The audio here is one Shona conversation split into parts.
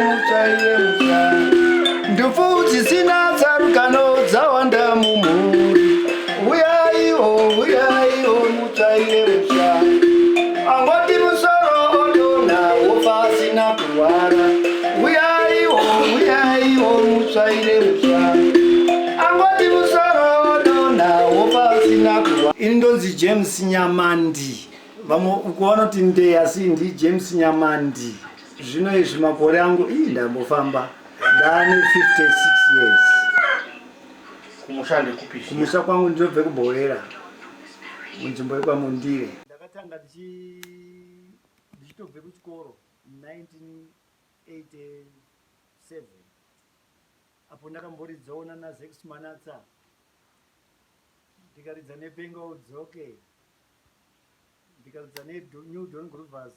mutsvaire musha ndufu dzisina tsarukano dzawanda mumhuri uyaiwo mutsvaire musha angoti musoro odonha wofa asina kurwara uyaiwo mutsvaire musha angoti musoro odonha wofa asina kurwara. Ini ndonzi James Nyamandi, vamwe ukuona kuti ndeye asi ndi James Nyamandi. Zvino izvi makore angu ndambofamba ndane 56 years. Kumushande kupisha. Kumusha kwangu ndinobve kuBhoera munzvimbo yekwamundire. Ndakatanga ndichitobve kuchikoro 1987. Apo ndakamboridzaona naZex Manatsa ndikaridza nePenga Udzoke ndikaridza neNew Dawn Groovers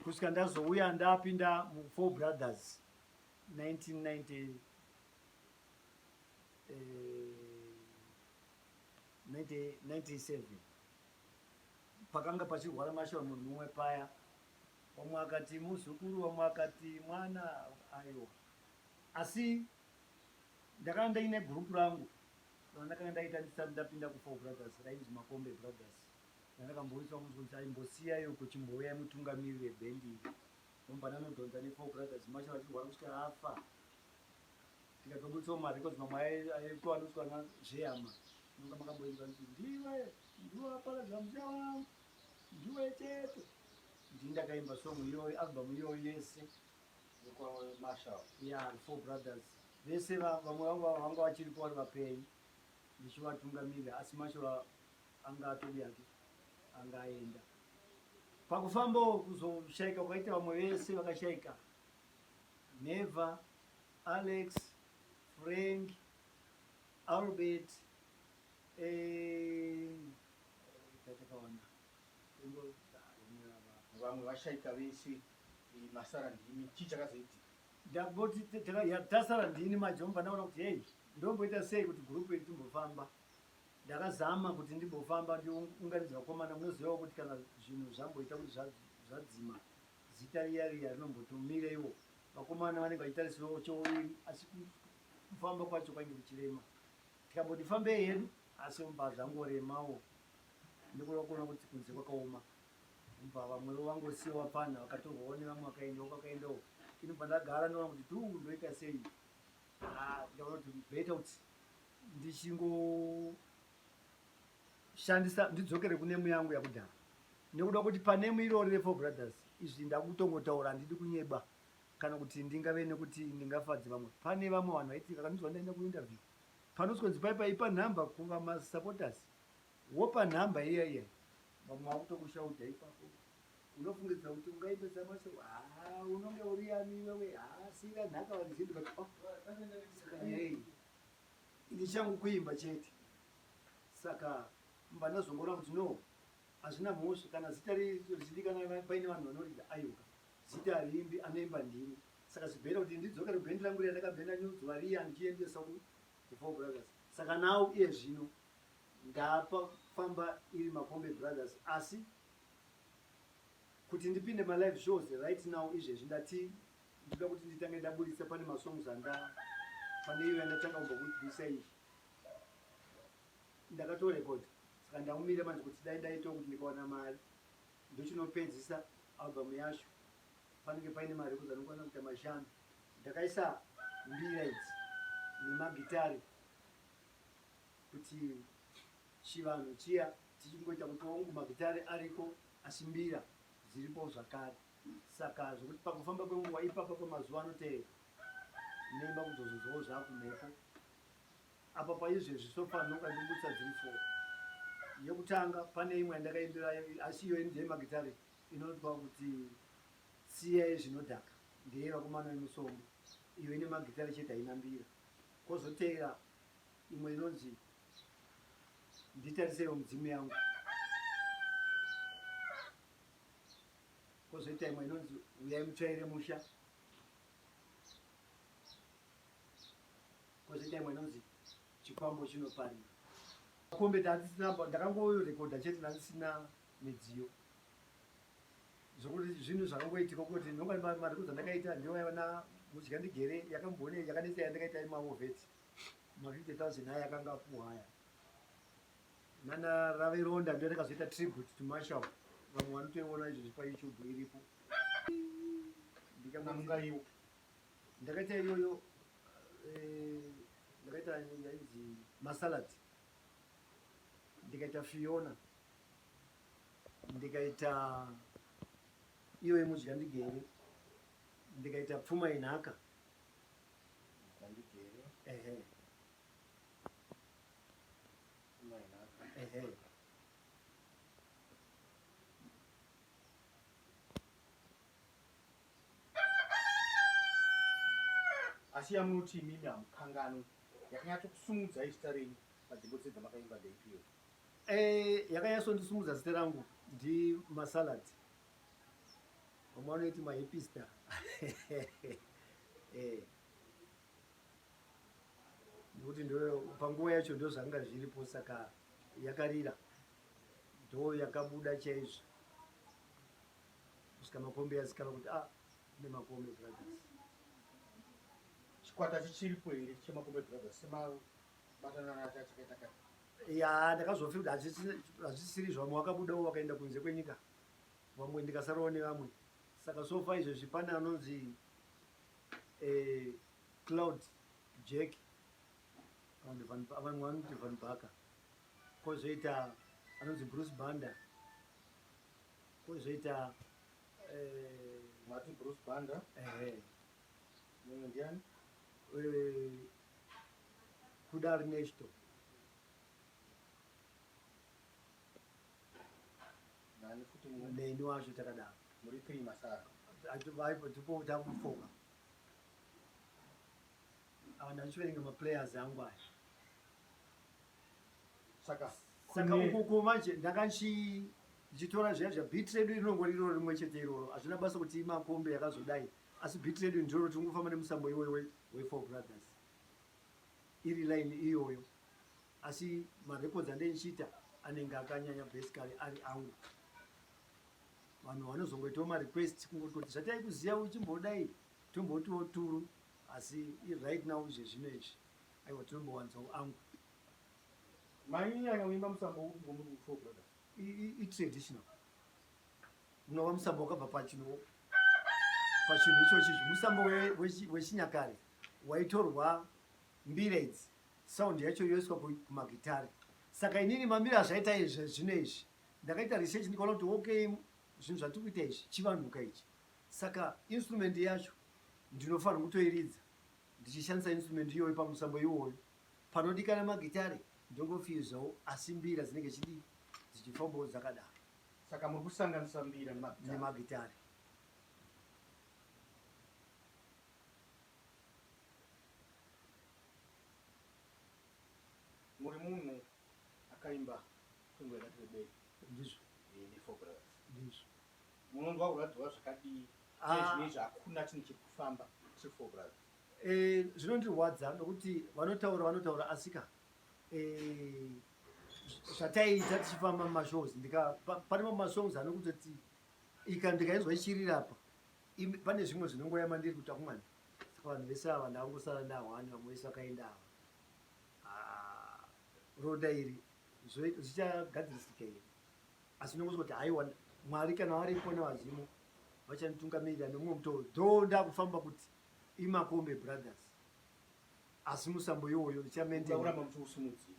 kusvika ndazouya ndapinda muFour Brothers 1997. Pakanga pachirwara mashava munhu mumwe paya, vamwe akati muzukuru, vamwe akati mwana, aiwa. Asi ndakanga ndaine gurupu rangu randakanga ndaita ndapinda kuFour Brothers rainzi Makombe Brothers. Ndakamboiswa kuti aimbosiyaiwo kuchimbouyai mutungamiriri webhendi iri. Ndobva ndanodhonza neFour Brothers mashava achirwara kusvika afa. Tikatobudisa marecords mamwe aitowaniswa zvehama. Nonga makamboinzwa kuti ndiwe aparadza musha wangu, ndiwe chete. Ndini ndakaimba song iyoyo, album iyoyo yese Mashava. Four Brothers. Vese vamwe vanga vachiripo vari vapenyu ndichivatungamirira, asi mashava anga atodiyake anga aenda. Pakufambawo kuzoshaika kwaita vamwe vese vakashaika. Neva, Alex, Frank, Albert, vamwe vashaika vese masara ndini chichakazoitika. Ndakoti tasara ndini majomba ndaona kuti hey, ndomboita sei kuti gurupu iri timbofamba. Ndakazama kuti ndimbofamba ndiunganidza vakomana, munozivawo kuti kana zvinhu zvamboita kuti zvadzima zita riya rinombotumireiwo vakomana vanenge vachitarisirawo chouviri, asi kufamba kwacho kwainge kuchirema. Tikamboti fambei hedu, asi mba zvangoremawo ndikuda kuona kuti kunze kwakaoma. Mba vamwewo vangosiyiwa pana vakatorwawo nevamwe vakaendawo. Inobva ndagara ndoona kuti ndoita sei. Ndikaona kuti beta kuti ndichingoshandisa ndidzokere kunemu yangu yakudhara. Nekuda kuti panemu irori reFour Brothers izvi ndakutongotaura, handidi kunyeba kana kuti ndingave nekuti ndingafadze vamwe. Pane vamwe vanhu vaitika kanizwa ndaenda kuinterview panosonzi paipa nhamba kuva masupporters wopa nhamba iya vamwe vakutokushaudha ipapo, unofungidza kuti ungaipedza maso, unonge uri yani iwewe, sira nhaka vanzindika hey, ini changu kuimba chete. Saka mba ndazongora kuti no, hazvina mhosva kana zita richidikana paine vanhu vanorida aiwa zita harimbi, anoimba ndini. Saka zvibhera kuti ndidzokere bhendi rangu randakabhenda nyudzwa riya ndichiendesa kuFour Brothers. Saka nawo iye zvino ndapafamba iri Makombe Brothers, asi kuti ndipinde malive shows right now izvezvi ndida kuti nditange ndabudisa pane masongs pane iyo yandatanga kubva kuibudisa izvi ndakatorekodha. Saka ndamumire manje kuti dai ndaitawo kuti ndikawana mari ndochinopedzisa album yacho. Panenge paine marecords anokwana kuita 5. Ndakaisa mbira idzi nemagitari kuti chivanhu chiya tichingoita kuti wangu magitari ariko asi mbira dziripo zvakare. Saka zvokuti pakufamba kwenguva ipapa kwemazuva anoteera neimba kuzozozvawo zvakumhepo. Apa paizvezvi sofa ndinonga ndimbutsa dziri 4. Yekutanga pane imwe yandakaimbira, asi iyo ndeyemagitari inotwa kuti siyai zvinodhaka, ndeye vakomana vemusombo. Iyo ine magitari chete haina mbira. Kwozoteera imwe inonzi nditarisewo mudzimu yangu. Kwozoita imwe inonzi uyai mutsvaire musha. Kwozoita imwe inonzi chikwambo chinoparira. Kombe ndakangorekodha chete, ndandisina midziyo. zvokuti zvinhu zvakangoitika kuti ndinonga mari kudzandakaita ndioana mudya ndigere yakambone yakanetsa yandakaita imaovheti ma50,000 aya akanga apuwa haya nana rave ronda ndio ndakazoita tribute to Marshall. Vamwe vanotoiona izvozvi paYouTube iripo. Ndakaita iyoyo ndakaita yainzi masalad, ndikaita Fiona, ndikaita iyo yemudya ndigere, ndikaita pfuma inhaka. Ehe. Ehe. Asi yamuti imimi hamukangano yakanyatsokusumudza zita renyu panzvimbo dzedza makaimba ndeipiyo? Yakanyatsondisumudza zita rangu ndi masalad. Vamwe vanoiti mahipista. Nekuti panguva yacho ndo zvanga zviripo, saka yakarira ndo yakabuda chaizvo kusvika makombe yazikanwa kuti kune Makombe Brothers. Chikwata chichiripo here cheMakombe Brothers semabatana nacho achakaita kati? Ya, ndakazofi kuti hazvisiri zvamwe wakabudawo wakaenda kunze kwenyika, vamwe ndikasarawo nevamwe. Saka sofa izvozvi pane anonzi Cloud Jack, vamwe vanoti Van Baka, kozoita anonzi Bruce Banda, kozoita mati Bruce Banda. Mumwe ndiani? Kuda Ernesto. Nani futi mumwe? Neni wacho takadaro. Muri 3 masara. Tipo takufoka. Ndachiverenga maplayers angu aya. Saka uku manje ndakandichitora zviya zvabeat redu rinongori iroro rimwe chete iroro. Hazvina basa kuti Makombe yakazodai. Asi beat redu ndiro tingofamba nemusambo iwoyo weFour Brothers. Iri line iyoyo. Asi marecords andeichita anenge akanyanya basically ari angu. Vanhu vanozongoitawo marequest kungoti kuti zvatai kuziya uchimbodai tombotiwo turu, asi right now zvino izvi aiwa tinombowanzawo angu. mainyanya kuimba musambo uri muri Four Brothers? I-traditional. Munova musambo wakabva pachinhu ichochi. Musambo wechinyakare waitorwa mbira idzi, sound yacho yoiswa kumagitari. Saka inini mamira zvaita zvino izvi ndakaita research ndikaona kuti okay, zvinhu zvatiri kuita izvi chivanhuka ichi. Saka instrument yacho ndinofanira kutoiridza ndichishandisa instrument iyoyo pamusambo iwoyo. Panodikana magitari ndongofiuzawo, asi mbira dzinenge dzichifambawo dzakadaro. Saka muri kusanganisa mbira nemagitari. muri munhu akaimba kwenguva yakati rebei? Ndizvo. neFour Brothers. Ndizvo. Munonzwa kuradzwa zvakadii zvinezvi hakuna chinhu chekufamba cheFour Brothers? Zvinondirwadza nokuti vanotaura asika zvataita tichifamba mumashows, pane mamwe masongs anokutoti ndikainzwa ichirira apa pane zvimwe zvinongoya mandiri kuti akumwana. Saka vanhu vese ava ndavangosara ndahwani, vamwe vese vakaenda ava. Roda iri zvichagadzirisika here, asi ndongosva kuti haiwa Mwari kana varipo nevazimu vachanditungamirira nemumwe mutoro. Dho ndakufamba kuti iMakombe Brothers, asi musambo iwoyo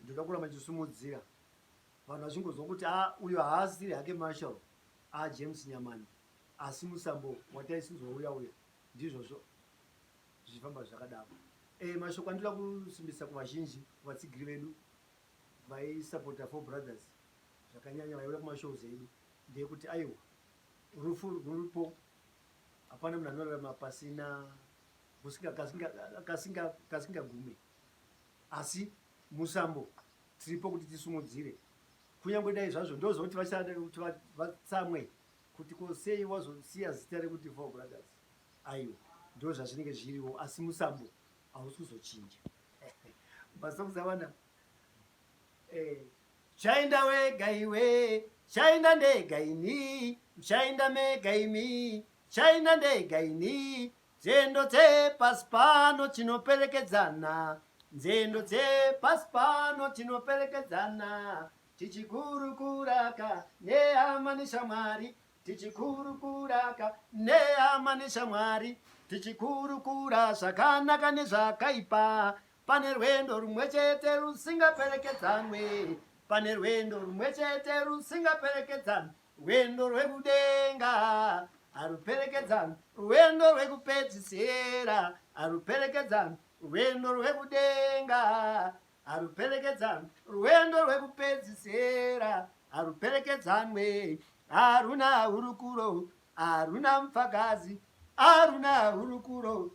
ndoda kuramba ndichisimudzira. Vanhu vachingozwa kuti uyo haasiri hake Marshall, James Nyamandi, asi musambo wataisizouya uya ndizvozvo zvichifamba zvakadaro. Mashoko andinoda kusimbisa kuvazhinji, kuvatsigiri vedu vaisapota Four Brothers zvakanyanya, vaiuya kumashows edu, ndeyekuti aiwa rufu ruripo, hapana munhu anorarama pasina kasingagume, asi musambo tiripo kuti tisumudzire. Kunyange dai zvazvo ndozoti vatsamwe kuti sei wazosiya zita rekuti Four Brothers. Aiwa ndo zvazvinenge zviriwo, asi musambo hausi kuzochinja. Masongs awanda uchaenda wega iwe, uchaenda ndega ini, uchaenda mega imi, uchaenda ndega ini. Nzendo dzepasi pano tinoperekedzana, nzendo dzepasi pano tinoperekedzana, tichikurukuraka nehama neshamwari, tichikurukuraka nehama neshamwari, tichikurukura zvakanaka nezvakaipa. Pane rwendo rumwe chete rusingaperekedzanwe, pane rwendo rumwe chete rusingaperekedzanwe, rwendo rwekudenga haruperekedzanwe, rwendo rwekupedzisira haruperekedzanwe, rwendo rwekudenga haruperekedzanwe, rwendo rwekupedzisira haruperekedzanwe. Haruna hurukuro, haruna mupfakazi, haruna hurukuro,